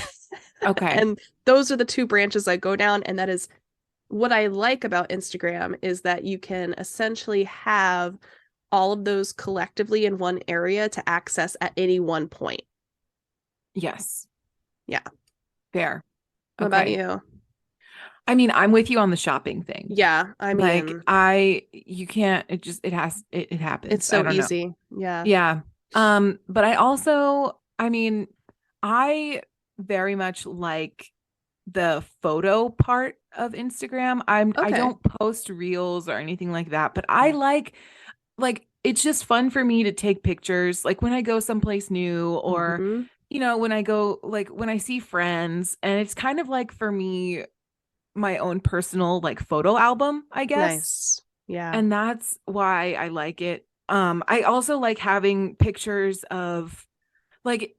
Okay. And those are the two branches I go down. And that is what I like about Instagram, is that you can essentially have all of those collectively in one area to access at any one point. Yes. Yeah. Fair. What about you? I mean, I'm with you on the shopping thing. Yeah. I mean, like, you can't, it happens. It's so easy. Yeah. Yeah. But I also, I mean, I very much like the photo part of Instagram. I don't post reels or anything like that, but I like it's just fun for me to take pictures, like when I go someplace new, or you know, when I go, like when I see friends, and it's kind of like, for me, my own personal like photo album, I guess. Nice. Yeah. And that's why I like it. I also like having pictures of, like,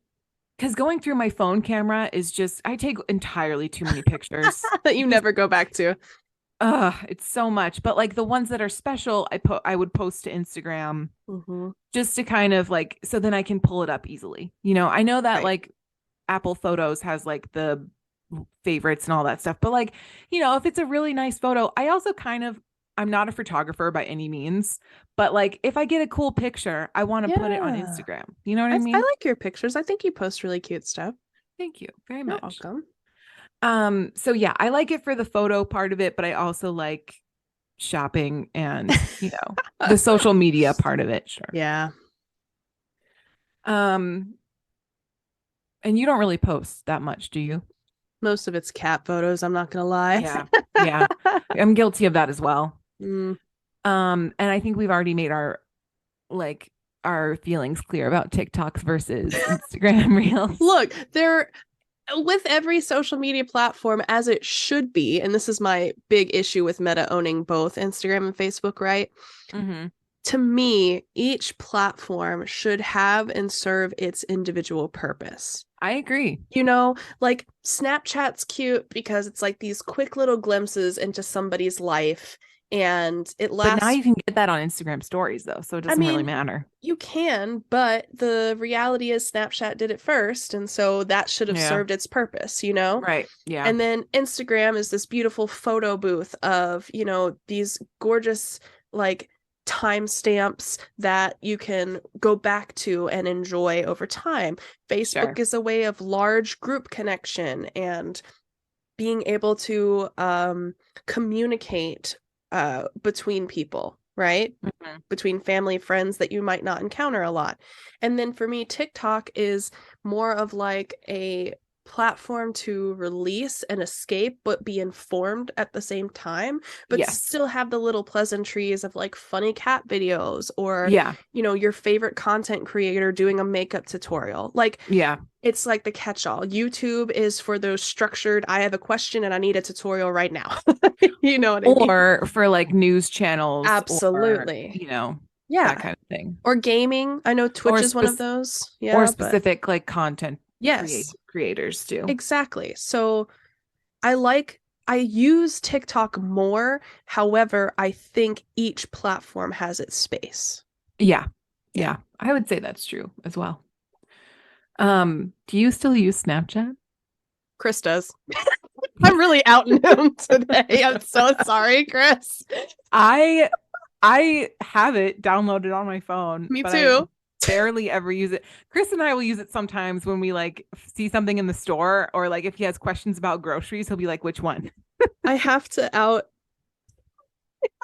because going through my phone camera is just, I take entirely too many pictures that you never go back to. It's so much. But like the ones that are special, I would post to Instagram just to kind of like, so then I can pull it up easily. You know, I know that like Apple Photos has like the favorites and all that stuff, but like, you know, if it's a really nice photo, I also kind of, I'm not a photographer by any means, but like if I get a cool picture, I want to put it on Instagram. You know what I mean? I like your pictures. I think you post really cute stuff. Thank you very much. You're welcome. So yeah, I like it for the photo part of it, but I also like shopping and, you know, the social media part of it. Sure. Yeah. And you don't really post that much, do you? Most of it's cat photos, I'm not gonna lie. Yeah. I'm guilty of that as well. And I think we've already made our feelings clear about TikToks versus Instagram Reels. Look, they're with every social media platform, as it should be, and this is my big issue with Meta owning both Instagram and Facebook, right? To me, each platform should have and serve its individual purpose. I agree. You know, like Snapchat's cute because it's like these quick little glimpses into somebody's life, and it lasts. But now you can get that on Instagram stories though, so it doesn't really matter. You can, but the reality is Snapchat did it first, and so that should have served its purpose, you know? Right. Yeah. And then Instagram is this beautiful photo booth of, you know, these gorgeous like timestamps that you can go back to and enjoy over time. Facebook is a way of large group connection and being able to communicate between people, right? Between family, friends that you might not encounter a lot. And then for me, TikTok is more of like a platform to release and escape, but be informed at the same time, but still have the little pleasantries of like funny cat videos, or you know, your favorite content creator doing a makeup tutorial. Like, it's like the catch-all. YouTube is for those structured, I have a question and I need a tutorial right now. You know what I mean? Or for like news channels. Absolutely. Or, you know, that kind of thing. Or gaming. I know Twitch is one of those. Or specific like content creators do. Exactly. So I use TikTok more. However, I think each platform has its space. Yeah. I would say that's true as well. Do you still use Snapchat? Chris does. I'm really outing him today. I'm so sorry, Chris. I have it downloaded on my phone. Me too. Barely ever use it. Chris and I will use it sometimes when we like see something in the store, or like if he has questions about groceries, he'll be like, which one? I have to out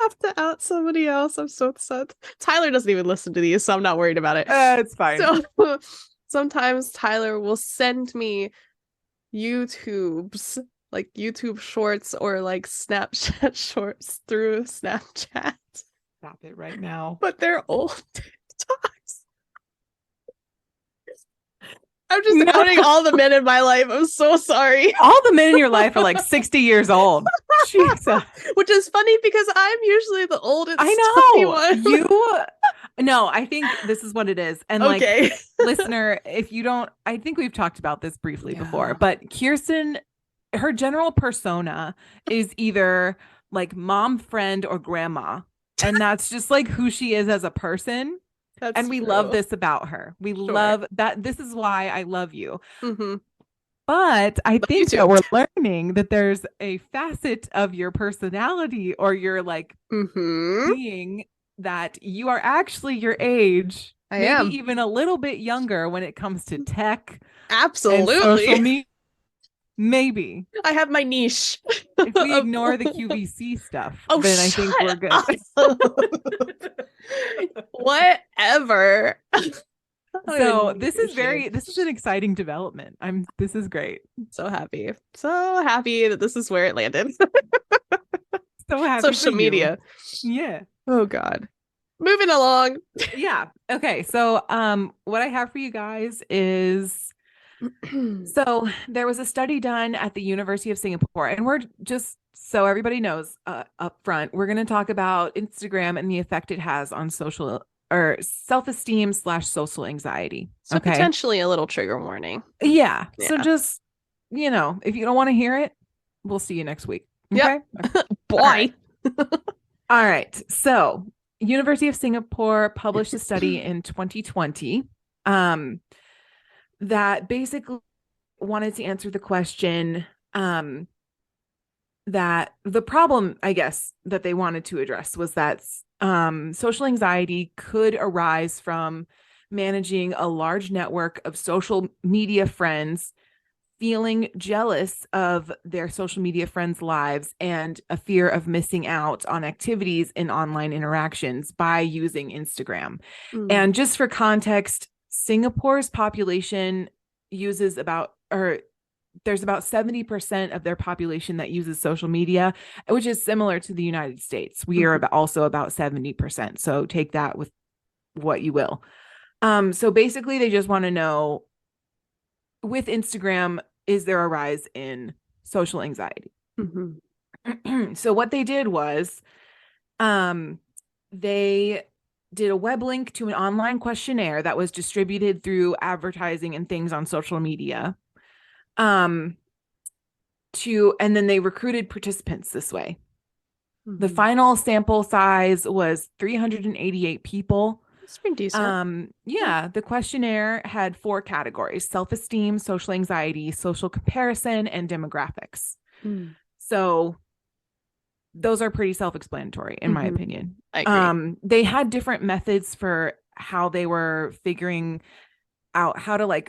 have to out somebody else. I'm so upset. Tyler doesn't even listen to these, so I'm not worried about it. It's fine. So sometimes Tyler will send me YouTubes, like YouTube shorts or like Snapchat shorts through Snapchat. Stop it right now. But they're old TikToks. I'm just outing all the men in my life. I'm so sorry. All the men in your life are like 60 years old. Jesus. Which is funny because I'm usually the oldest. I know. No, I think this is what it is. And okay. Like, listener, if you don't, I think we've talked about this briefly before, but Kirsten, her general persona is either like mom, friend, or grandma. And that's just like who she is as a person. And we love this about her. We love that. This is why I love you. Mm-hmm. But I think that we're learning that there's a facet of your personality or your like being that you are actually your age. I am even a little bit younger when it comes to tech. Absolutely. And social media. Maybe. I have my niche. If we ignore the QVC stuff, then I think we're good. Whatever. So this is an exciting development. This is great. So happy that this is where it landed. So happy. Social media. Yeah. Oh God. Moving along. Yeah. Okay. So what I have for you guys is so there was a study done at the University of Singapore, and we're just so everybody knows up front, we're going to talk about Instagram and the effect it has on social or self-esteem / social anxiety. So potentially a little trigger warning. Yeah. So just, if you don't want to hear it, we'll see you next week. Okay. Yep. Bye. All right. So University of Singapore published a study in 2020 that basically wanted to answer the question that the problem, I guess, that they wanted to address was that social anxiety could arise from managing a large network of social media friends, feeling jealous of their social media friends' lives, and a fear of missing out on activities in online interactions by using Instagram. And just for context, Singapore's population uses there's about 70% of their population that uses social media, which is similar to the United States. We are also about 70%. So take that with what you will. So basically they just want to know, with Instagram, is there a rise in social anxiety? So what they did was they did a web link to an online questionnaire that was distributed through advertising and things on social media. And then they recruited participants this way. The final sample size was 388 people. That's pretty decent. Yeah, the questionnaire had 4 categories: self-esteem, social anxiety, social comparison, and demographics. So those are pretty self-explanatory in my opinion. I agree. They had different methods for how they were figuring out how to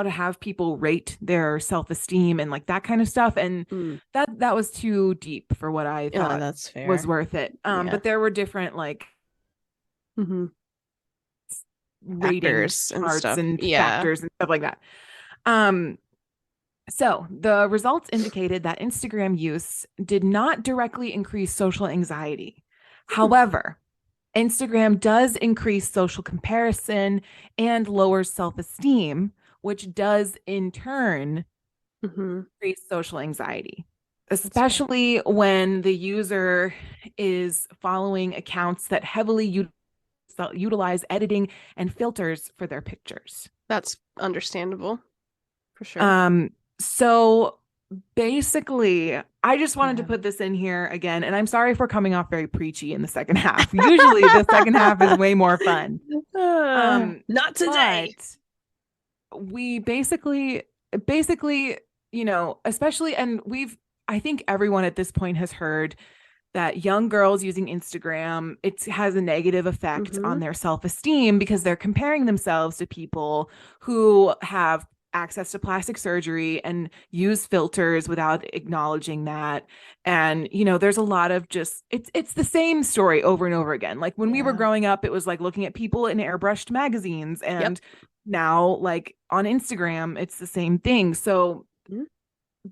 have people rate their self-esteem and like that kind of stuff. And that was too deep for what I thought that's fair. Was worth it. But there were different like ratings and charts and factors and stuff like that. So the results indicated that Instagram use did not directly increase social anxiety. However, Instagram does increase social comparison and lowers self-esteem, which does in turn increase social anxiety, especially when the user is following accounts that heavily utilize editing and filters for their pictures. That's understandable, for sure. So basically, I just wanted to put this in here again, and I'm sorry if we're coming off very preachy in the second half. Usually the second half is way more fun. Not today. We basically, especially, and I think everyone at this point has heard that young girls using Instagram, it has a negative effect on their self-esteem because they're comparing themselves to people who have access to plastic surgery and use filters without acknowledging that. And, you know, there's a lot of just, it's the same story over and over again. Like when we were growing up, it was like looking at people in airbrushed magazines, and now like on Instagram, it's the same thing. So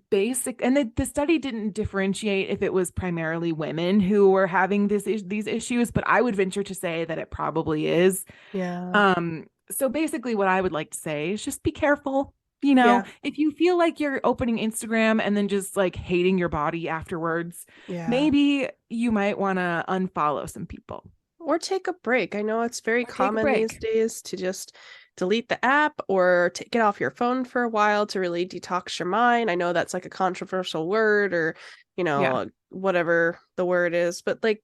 basic, and the study didn't differentiate if it was primarily women who were having these issues, but I would venture to say that it probably is. So basically what I would like to say is just be careful. You know, if you feel like you're opening Instagram and then just like hating your body afterwards, maybe you might want to unfollow some people or take a break. I know it's very common these days to just delete the app or get off your phone for a while to really detox your mind. I know that's like a controversial word, or, you know, whatever the word is, but like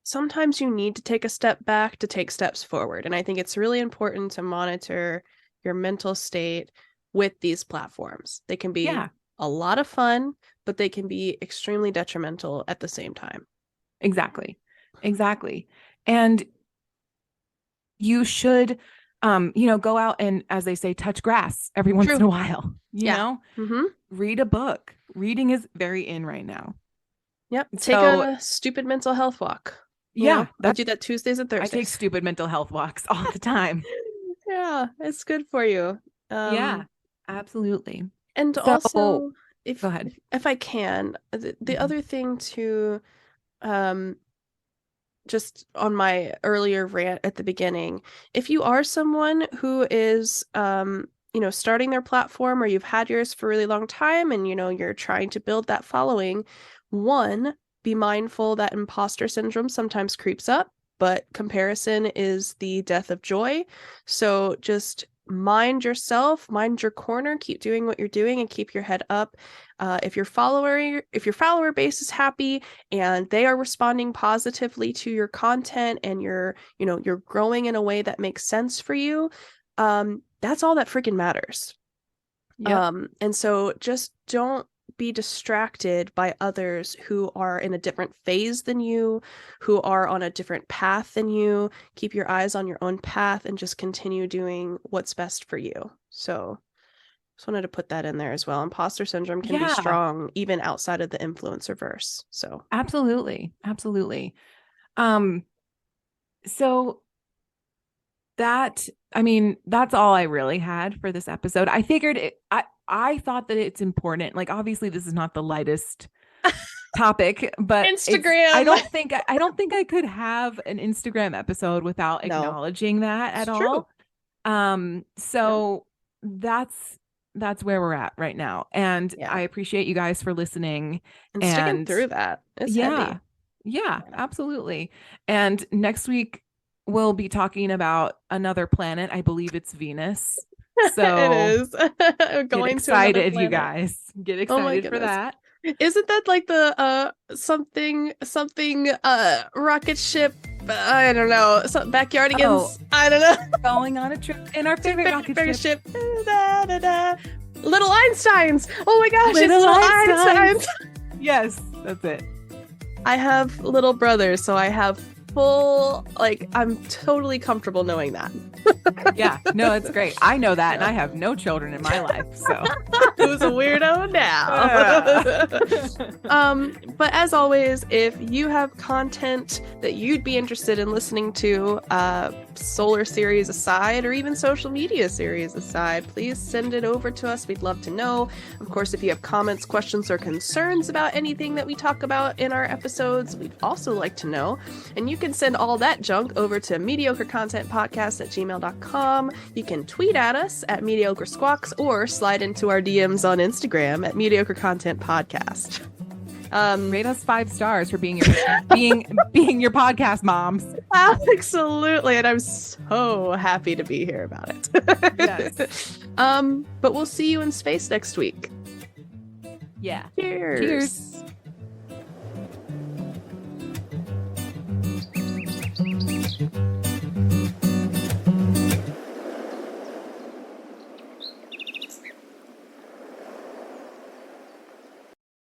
sometimes you need to take a step back to take steps forward. And I think it's really important to monitor your mental state with these platforms. They can be a lot of fun, but they can be extremely detrimental at the same time. Exactly. And you should, you know, go out and, as they say, touch grass every once in a while, you know, read a book. Reading is very in right now. Take a stupid mental health walk. I do that Tuesdays and Thursdays. I take stupid mental health walks all the time. It's good for you. Absolutely. And also, go ahead. If I can, the other thing to, just on my earlier rant at the beginning, if you are someone who is, you know, starting their platform, or you've had yours for a really long time and, you know, you're trying to build that following, one, be mindful that imposter syndrome sometimes creeps up, but comparison is the death of joy. So just mind yourself, mind your corner, keep doing what you're doing, and keep your head up. If your follower base is happy and they are responding positively to your content, and you're growing in a way that makes sense for you, that's all that freaking matters. And so just don't be distracted by others who are in a different phase than you, who are on a different path than you. Keep your eyes on your own path and just continue doing what's best for you. So just wanted to put that in there as well. Imposter syndrome can be strong even outside of the influencer verse. So absolutely. So that, I mean, that's all I really had for this episode. I figured I thought that it's important. Like, obviously this is not the lightest topic, but Instagram. I don't think I could have an Instagram episode without acknowledging that at all. So that's where we're at right now. And I appreciate you guys for listening and sticking through that. It's heavy. Yeah, absolutely. And next week we'll be talking about another planet. I believe it's Venus. So it is. Get excited, you guys. Get excited for that. Isn't that like the something rocket ship? I don't know. Backyardigans. I don't know. Going on a trip in our favorite rocket ship. Da, da, da. Little Einsteins. Oh my gosh, Little Einsteins. Yes, that's it. I have little brothers, so I have full, like, I'm totally comfortable knowing that. Yeah, no, it's great. I know that, and I have no children in my life, so who's a weirdo now? But as always, if you have content that you'd be interested in listening to, solar series aside, or even social media series aside, please send it over to us. We'd love to know. Of course, if you have comments, questions, or concerns about anything that we talk about in our episodes, we'd also like to know. And you can send all that junk over to mediocrecontentpodcast@gmail.com. You can tweet at us at mediocre squawks, or slide into our DMs on Instagram at mediocre content podcast. Rate us 5 stars for being your being your podcast moms. Absolutely, and I'm so happy to be here about it. Yes. But we'll see you in space next week. Yeah. Cheers. Cheers.